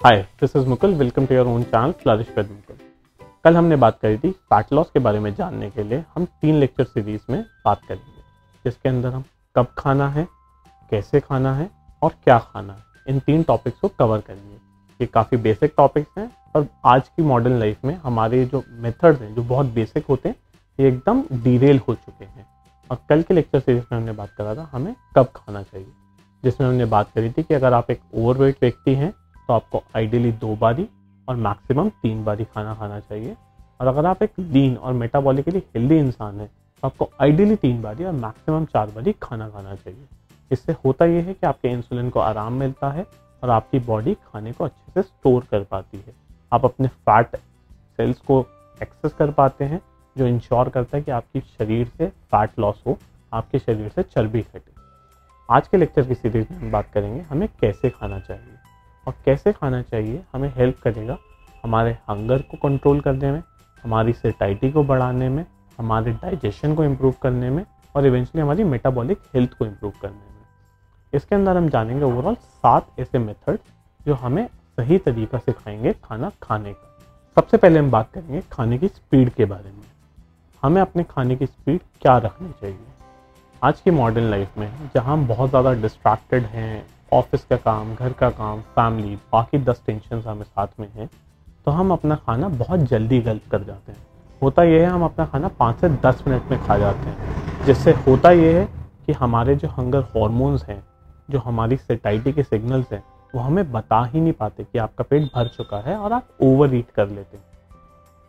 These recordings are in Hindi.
Hi, this is Mukul. Welcome to your own channel flourish with Mukul. कल हमने बात करी थी फैट लॉस के बारे में जानने के लिए हम 3 लेक्चर सीरीज में बात करेंगे, जिसके अंदर हम कब खाना है, कैसे खाना है और क्या खाना है, इन 3 टॉपिक्स को कवर करेंगे। ये काफ़ी बेसिक टॉपिक्स हैं और आज की मॉडर्न लाइफ में हमारे जो मेथड्स हैं जो बहुत बेसिक होते हैं ये एकदम डिरेल हो चुके हैं। और कल के लेक्चर सीरीज में हमने बात करा था हमें कब खाना चाहिए, जिसमें हमने बात करी थी कि अगर आप एक ओवरवेट व्यक्ति हैं तो आपको आइडियली 2 बारी और मैक्सिमम 3 बारी खाना खाना चाहिए। और अगर आप एक लीन और मेटाबॉलिकली हेल्दी इंसान हैं तो आपको आइडियली 3 बारी और मैक्सिमम 4 बारी खाना खाना चाहिए। इससे होता यह है कि आपके इंसुलिन को आराम मिलता है और आपकी बॉडी खाने को अच्छे से स्टोर कर पाती है। आप अपने फैट सेल्स को एक्सेस कर पाते हैं, जो इंश्योर करता है कि आपकी शरीर से फैट लॉस हो, आपके शरीर से चर्बी घटे। आज के लेक्चर की सीरीज में हम बात करेंगे हमें कैसे खाना चाहिए, और कैसे खाना चाहिए हमें हेल्प करेगा हमारे हंगर को कंट्रोल करने में, हमारी सेटाइटी को बढ़ाने में, हमारे डाइजेशन को इम्प्रूव करने में और इवेंचुअली हमारी मेटाबॉलिक हेल्थ को इम्प्रूव करने में। इसके अंदर हम जानेंगे ओवरऑल 7 ऐसे मेथड जो हमें सही तरीका सिखाएंगे खाना खाने का। सबसे पहले हम बात करेंगे खाने की स्पीड के बारे में। हमें अपने खाने की स्पीड क्या रखनी चाहिए। आज की मॉडर्न लाइफ में जहाँ हम बहुत ज़्यादा डिस्ट्रैक्टेड हैं, ऑफिस का काम, घर का काम, फैमिली, बाकी 10 टेंशन हमें साथ में हैं, तो हम अपना खाना बहुत जल्दी गल्प कर जाते हैं। होता यह है हम अपना खाना 5 से 10 मिनट में खा जाते हैं, जिससे होता यह है कि हमारे जो हंगर हॉर्मोन्स हैं, जो हमारी सेटाइटी के सिग्नल्स हैं, वो हमें बता ही नहीं पाते कि आपका पेट भर चुका है और आप ओवर ईट कर लेते हैं।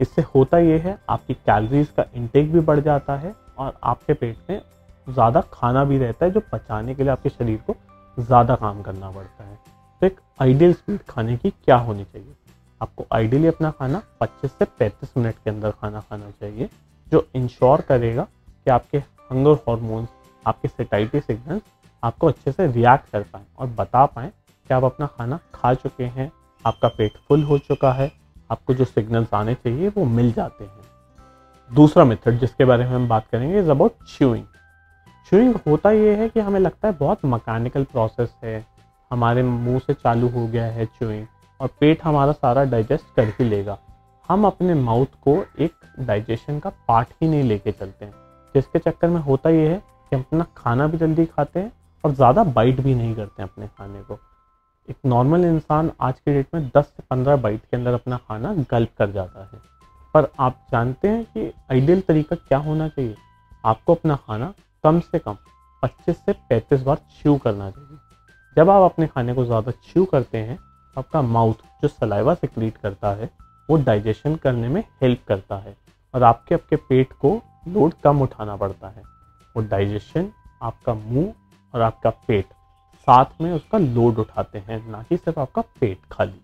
इससे होता यह है आपकी कैलोरीज का इंटेक भी बढ़ जाता है और आपके पेट में ज़्यादा खाना भी रहता है, जो पचाने के लिए आपके शरीर को ज़्यादा काम करना पड़ता है। तो एक आइडियल स्पीड खाने की क्या होनी चाहिए? आपको आइडियली अपना खाना 25 से 35 मिनट के अंदर खाना खाना चाहिए, जो इंश्योर करेगा कि आपके हंगर हॉर्मोन्स, आपके सेटाइटी सिग्नल्स आपको अच्छे से रिएक्ट कर पाएँ और बता पाएँ कि आप अपना खाना खा चुके हैं, आपका पेट फुल हो चुका है, आपको जो सिग्नल्स आने चाहिए वो मिल जाते हैं। दूसरा मेथड जिसके बारे में हम बात करेंगे इज अबाउट च्यूइंग। च्यूइंग होता ये है कि हमें लगता है बहुत मैकेनिकल प्रोसेस है, हमारे मुंह से चालू हो गया है च्यूइंग और पेट हमारा सारा डाइजेस्ट कर ही लेगा। हम अपने माउथ को एक डाइजेशन का पार्ट ही नहीं लेके चलते हैं, जिसके चक्कर में होता ये है कि हम अपना खाना भी जल्दी खाते हैं और ज़्यादा बाइट भी नहीं करते हैं अपने खाने को। एक नॉर्मल इंसान आज के डेट में 10 से 15 बाइट के अंदर अपना खाना गल्प कर जाता है। पर आप जानते हैं कि आइडियल तरीका क्या होना चाहिए? आपको अपना खाना कम से कम 25 से 35 बार च्यू करना चाहिए। जब आप अपने खाने को ज़्यादा च्यू करते हैं, आपका माउथ जो सलाइवा सेक्रीट करता है वो डाइजेशन करने में हेल्प करता है और आपके पेट को लोड कम उठाना पड़ता है। वो डाइजेशन आपका मुंह और आपका पेट साथ में उसका लोड उठाते हैं, ना कि सिर्फ आपका पेट खाली।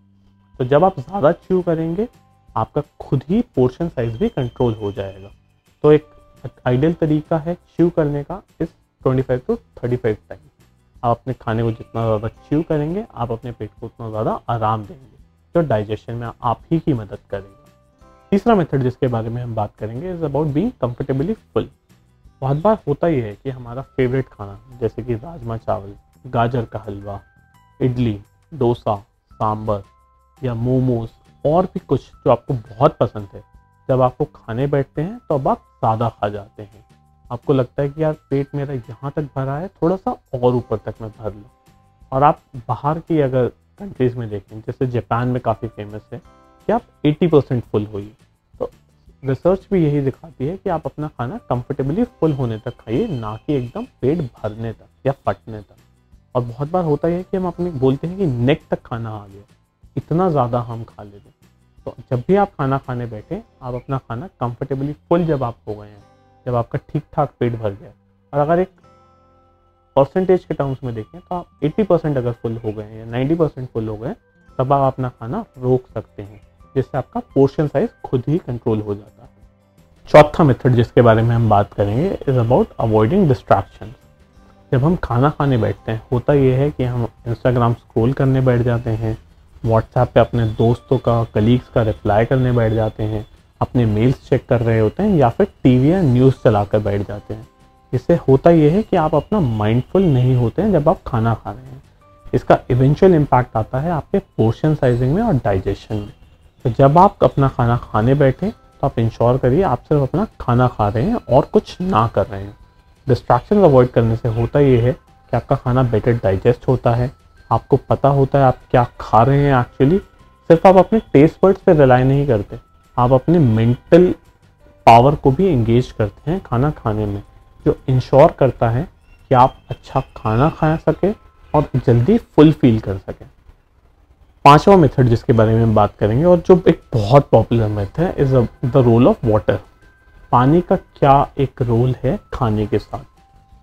तो जब आप ज़्यादा च्यू करेंगे आपका खुद ही पोर्शन साइज भी कंट्रोल हो जाएगा। तो एक आइडियल तरीका है च्यू करने का इस 25 to 35 टाइम। आप अपने खाने को जितना ज़्यादा च्यू करेंगे आप अपने पेट को उतना ज़्यादा आराम देंगे, जो डाइजेशन में आप ही की मदद करेगा। तीसरा मेथड जिसके बारे में हम बात करेंगे is about being comfortably full. बहुत बार होता ही है कि हमारा फेवरेट खाना जैसे कि राजमा चावल, गाजर का हलवा, इडली, डोसा, सांबर या मोमोज और भी कुछ जो आपको बहुत पसंद है, जब आपको खाने बैठते हैं तो अब आप ज़्यादा खा जाते हैं। आपको लगता है कि यार पेट मेरा यहाँ तक भरा है, थोड़ा सा और ऊपर तक मैं भर लूँ। और आप बाहर की अगर कंट्रीज़ में देखें, जैसे जापान में काफ़ी फेमस है कि आप 80% फुल होइए। तो रिसर्च भी यही दिखाती है कि आप अपना खाना कंफर्टेबली फुल होने तक खाइए, ना कि एकदम पेट भरने तक या फटने तक। और बहुत बार होता है कि हम अपने बोलते हैं कि नेक तक खाना आ गया, इतना ज़्यादा हम खा लेते हैं। तो जब भी आप खाना खाने बैठे, आप अपना खाना कंफर्टेबली फुल जब आप हो गए हैं, जब आपका ठीक ठाक पेट भर गया, और अगर एक परसेंटेज के टर्म्स में देखें तो आप 80% अगर फुल हो गए हैं या 90% फुल हो गए, तब आप अपना खाना रोक सकते हैं, जिससे आपका पोर्शन साइज खुद ही कंट्रोल हो जाता है। चौथा मेथड जिसके बारे में हम बात करेंगे इज अबाउट अवॉइडिंग डिस्ट्रैक्शन। जब हम खाना खाने बैठते हैं, होता यह है कि हम इंस्टाग्राम स्क्रॉल करने बैठ जाते हैं, व्हाट्सएप पे अपने दोस्तों का, कलीग्स का रिप्लाई करने बैठ जाते हैं, अपने मेल्स चेक कर रहे होते हैं या फिर टीवी या न्यूज़ चलाकर बैठ जाते हैं। इससे होता यह है कि आप अपना माइंडफुल नहीं होते हैं जब आप खाना खा रहे हैं। इसका इवेंचुअल इम्पैक्ट आता है आपके पोर्शन साइजिंग में और डाइजेशन में। तो जब आप अपना खाना खाने बैठें तो आप इंश्योर करिए आप सिर्फ अपना खाना खा रहे हैं और कुछ ना कर रहे हैं। डिस्ट्रैक्शन अवॉइड करने से होता ये है कि आपका खाना बेटर डाइजेस्ट होता है, आपको पता होता है आप क्या खा रहे हैं एक्चुअली। सिर्फ आप अपने टेस्ट बड्स पे रिलाई नहीं करते, आप अपने मेंटल पावर को भी एंगेज करते हैं खाना खाने में, जो इंश्योर करता है कि आप अच्छा खाना खा सके और जल्दी फुल फील कर सकें। पांचवा मेथड जिसके बारे में हम बात करेंगे और जो एक बहुत पॉपुलर मेथड है is the role of water. पानी का क्या एक रोल है खाने के साथ।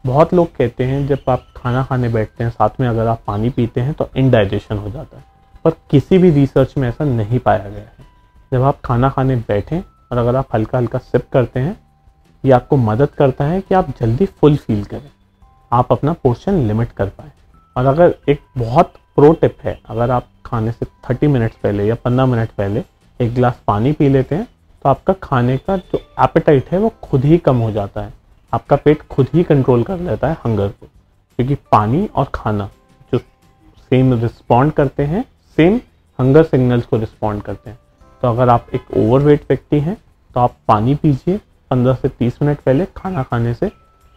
बहुत लोग कहते हैं जब आप खाना खाने बैठते हैं साथ में अगर आप पानी पीते हैं तो इनडाइजेशन हो जाता है, पर किसी भी रिसर्च में ऐसा नहीं पाया गया है। जब आप खाना खाने बैठें और अगर आप हल्का हल्का सिप करते हैं, ये आपको मदद करता है कि आप जल्दी फुल फील करें, आप अपना पोर्शन लिमिट कर पाएँ। और अगर एक बहुत प्रो टिप है, अगर आप खाने से 30 मिनट्स पहले या 15 मिनट पहले एक गिलास पानी पी लेते हैं तो आपका खाने का जो एपेटाइट है वो खुद ही कम हो जाता है, आपका पेट खुद ही कंट्रोल कर लेता है हंगर को, क्योंकि पानी और खाना जो सेम रिस्पॉन्ड करते हैं, सेम हंगर सिग्नल्स को रिस्पॉन्ड करते हैं। तो अगर आप एक ओवरवेट व्यक्ति हैं तो आप पानी पीजिए 15 से 30 मिनट पहले खाना खाने से,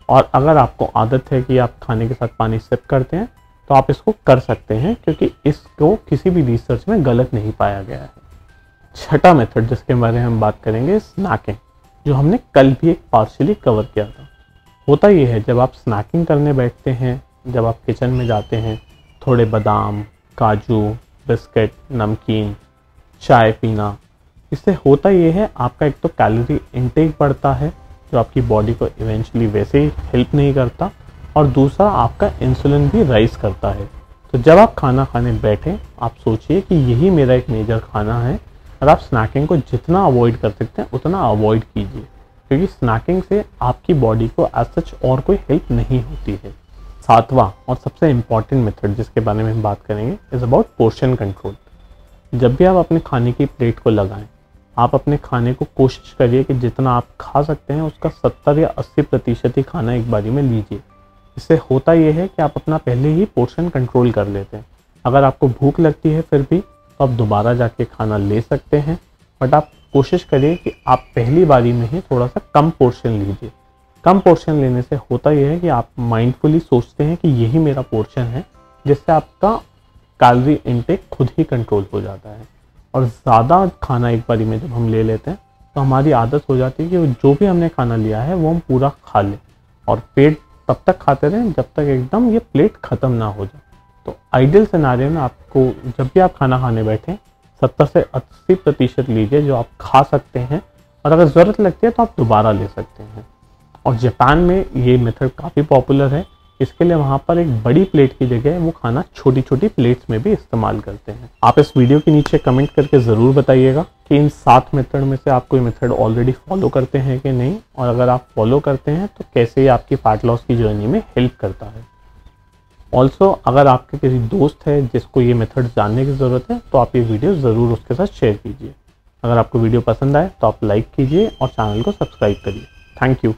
और अगर आपको आदत है कि आप खाने के साथ पानी सिप करते हैं तो आप इसको कर सकते हैं, क्योंकि इसको किसी भी रिसर्च में गलत नहीं पाया गया है। छठा मेथड जिसके बारे में हम बात करेंगे स्नैकिंग, जो हमने कल भी एक पार्शियली कवर किया था। होता ये है जब आप स्नैकिंग करने बैठते हैं, जब आप किचन में जाते हैं, थोड़े बादाम, काजू, बिस्किट, नमकीन, चाय पीना, इससे होता ये है आपका एक तो कैलोरी इनटेक बढ़ता है जो आपकी बॉडी को इवेंचुअली वैसे ही हेल्प नहीं करता, और दूसरा आपका इंसुलिन भी राइज करता है। तो जब आप खाना खाने बैठें आप सोचिए कि यही मेरा एक मेजर खाना है, और आप स्नैकिंग को जितना अवॉइड कर सकते हैं उतना अवॉइड कीजिए, क्योंकि स्नैकिंग से आपकी बॉडी को एज सच और कोई हेल्प नहीं होती है। सातवां और सबसे इम्पॉर्टेंट मेथड जिसके बारे में हम बात करेंगे इज़ अबाउट पोर्शन कंट्रोल। जब भी आप अपने खाने की प्लेट को लगाएं, आप अपने खाने को कोशिश करिए कि जितना आप खा सकते हैं उसका 70 या 80% ही खाना एक बारी में लीजिए। इससे होता यह है कि आप अपना पहले ही पोर्शन कंट्रोल कर लेते हैं। अगर आपको भूख लगती है फिर भी तो आप दोबारा जाके खाना ले सकते हैं, बट आप कोशिश करिए कि आप पहली बारी में ही थोड़ा सा कम पोर्शन लीजिए। कम पोर्शन लेने से होता यह है कि आप माइंडफुली सोचते हैं कि यही मेरा पोर्शन है, जिससे आपका कैलोरी इनटेक खुद ही कंट्रोल हो जाता है। और ज़्यादा खाना एक बारी में जब हम ले लेते हैं तो हमारी आदत हो जाती है कि जो भी हमने खाना लिया है वो हम पूरा खा लें, और पेट तब तक खाते रहें जब तक एकदम ये प्लेट ख़त्म ना हो जाए। तो आइडियल सिनेरियो में आपको जब भी आप खाना खाने बैठें 70 से 80% लीजिए जो आप खा सकते हैं, और अगर ज़रूरत लगती है तो आप दोबारा ले सकते हैं। और जापान में ये मेथड काफ़ी पॉपुलर है, इसके लिए वहाँ पर एक बड़ी प्लेट की जगह वो खाना छोटी छोटी प्लेट्स में भी इस्तेमाल करते हैं। आप इस वीडियो के नीचे कमेंट करके ज़रूर बताइएगा कि इन 7 मेथड में से आप कोई मेथड ऑलरेडी फॉलो करते हैं कि नहीं, और अगर आप फॉलो करते हैं तो कैसे ये आपकी फैट लॉस की जर्नी में हेल्प करता है। ऑल्सो अगर आपके किसी दोस्त है जिसको ये मेथड जानने की ज़रूरत है तो आप ये वीडियो ज़रूर उसके साथ शेयर कीजिए। अगर आपको वीडियो पसंद आए तो आप लाइक कीजिए और चैनल को सब्सक्राइब करिए। Thank you.